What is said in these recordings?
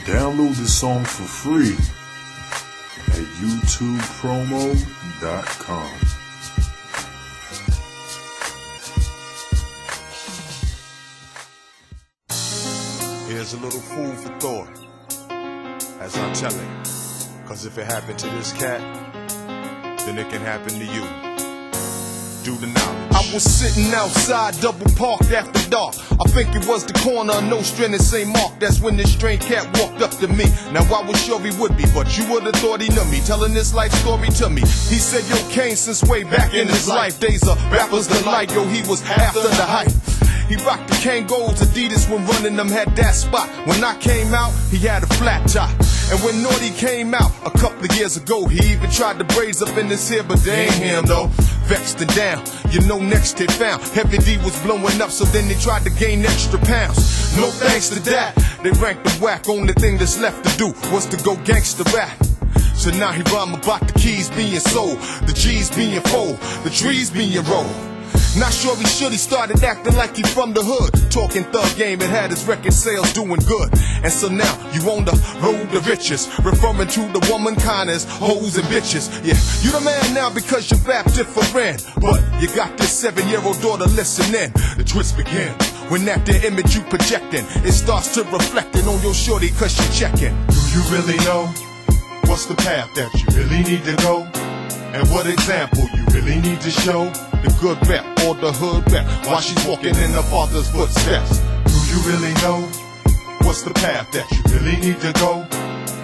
Download the song for free at youtubepromo.com. Here's a little food for thought, as I'm telling. Cause if it happened to this cat, then it can happen to you. Do the knowledge. I was sitting outside, double parked after dark. I think it was the corner of Nostrand and St. Mark. That's when this strange cat walked up to me. Now I was sure he would be, but you would've thought he knew me. Telling this life story to me. He said, yo, Kane, since way back in his life, days of rappers delight. Yo, he was after the hype. He rocked the Kane Golds, Adidas when running them had that spot. When I came out, he had a flat top. And when Naughty came out a couple of years ago, he even tried to braids up in his hair, but they ain't him though. Vexed and down, you know next they found Heavy D was blowing up, so then they tried to gain extra pounds. No thanks to that, they ranked the whack. Only thing that's left to do was to go gangsta rap. So now he rhyme about the keys being sold, the G's being fold, the trees being rolled. Not sure he should, he started acting like he from the hood. Talking thug game and had his record sales doing good. And so now you on the road to riches, referring to the womankind as hoes and bitches. Yeah, you the man now because you're rap different. But you got this 7-year-old daughter listening. The twist begin when that the image you projecting, it starts to reflecting on your shorty cause she checking. Do you really know what's the path that you really need to go? And what example you really need to show? The good rep or the hood rep while she's walking in her father's footsteps. Do you really know what's the path that you really need to go?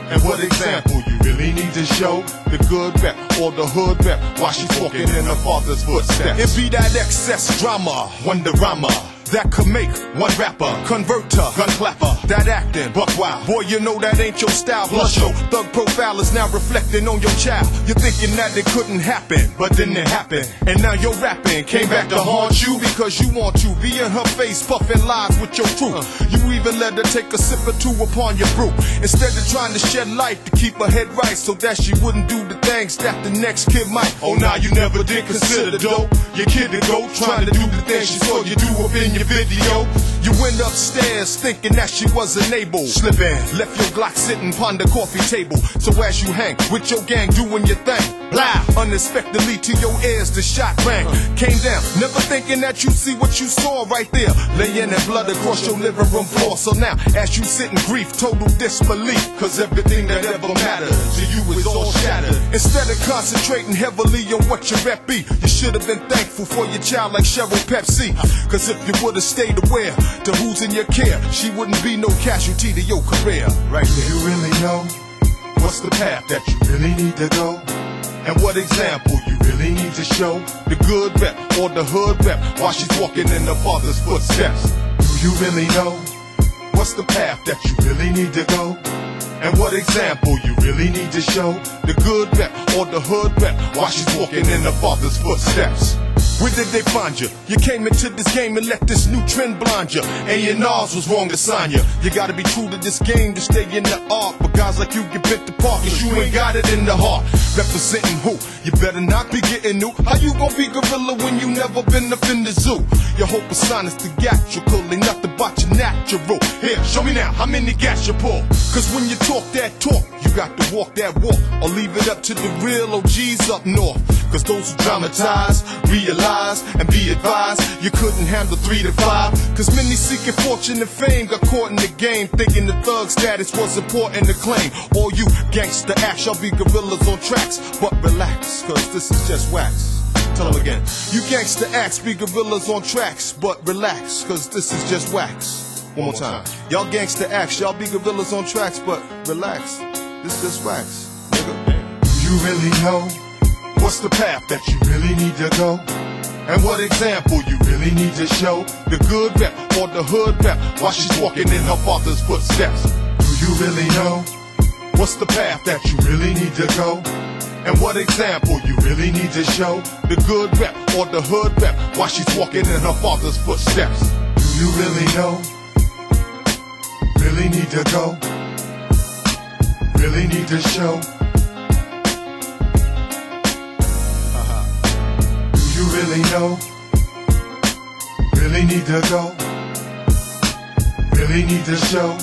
And what example you really need to show? The good rep or the hood rep while she's walking in her father's footsteps. It be that excess drama, wonderama, that could make one rapper convert to gun clapper. That acting, buck wild, boy, you know that ain't your style. Plus your thug profile is now reflecting on your child. You're thinking that it couldn't happen, but then it happened. And now your rapping came back to haunt you because you want to be in her face puffing lies with your crew. You even let her take a sip or two upon your brew, instead of trying to shed light to keep her head right so that she wouldn't do the things that the next kid might. Oh, now you never did consider dope. Your kid to go trying to do the things she saw you do up in your video. You went upstairs thinking that she wasn't able. Slip in, left your Glock sitting upon the coffee table. So as you hang with your gang doing your thing, blah, unexpectedly to your ears the shot rang. Came down, never thinking that you see what you saw right there, laying in blood across your living room floor. So now as you sit in grief, total disbelief, cause everything that ever mattered to you is all shattered. Instead of concentrating heavily on what your rep be, you should have been thankful for your child like Cheryl Pepsi. Cause if you would've stayed aware to who's in your care, she wouldn't be no casualty to your career. Right there. Do you really know what's the path that you really need to go? And what example you really need to show? The good rep or the hood rep while she's walking in her father's footsteps. Do you really know what's the path that you really need to go? And what example you really need to show? The good rep or the hood rep while she's walking in her father's footsteps. Where did they find you? You came into this game and let this new trend blind you. A&Rs was wrong to sign you. You gotta be true to this game to stay in the art. But guys like you get bit to park cause you ain't got it in the heart. Representing who? You better not be getting new. How you gon' be gorilla when you never been up in the zoo? Your whole persona is theatrical, ain't nothing but your natural. Here, show me now, how many gas you pull? Cause when you talk that talk, you got to walk that walk. Or leave it up to the real OGs up north. Cause those who dramatize, realize, and be advised, you couldn't handle 3 to 5. Cause many seeking fortune and fame got caught in the game, thinking the thug status was important to claim. All you gangster acts shall be gorillas on tracks. But relax, cause this is just wax. Tell them again. You gangster acts be gorillas on tracks. But relax, cause this is just wax. One more time. Y'all gangster acts, y'all be gorillas on tracks. But relax, this is just wax. Nigga. Do you really know what's the path that you really need to go? And what example you really need to show? The good rep or the hood rep while she's walking in her father's footsteps. Do you really know what's the path that you really need to go? And what example you really need to show? The good rep or the hood rep while she's walking in her father's footsteps. Do you really know? Really need to go? Really need to show? You really know? Really need to go? Really need to show?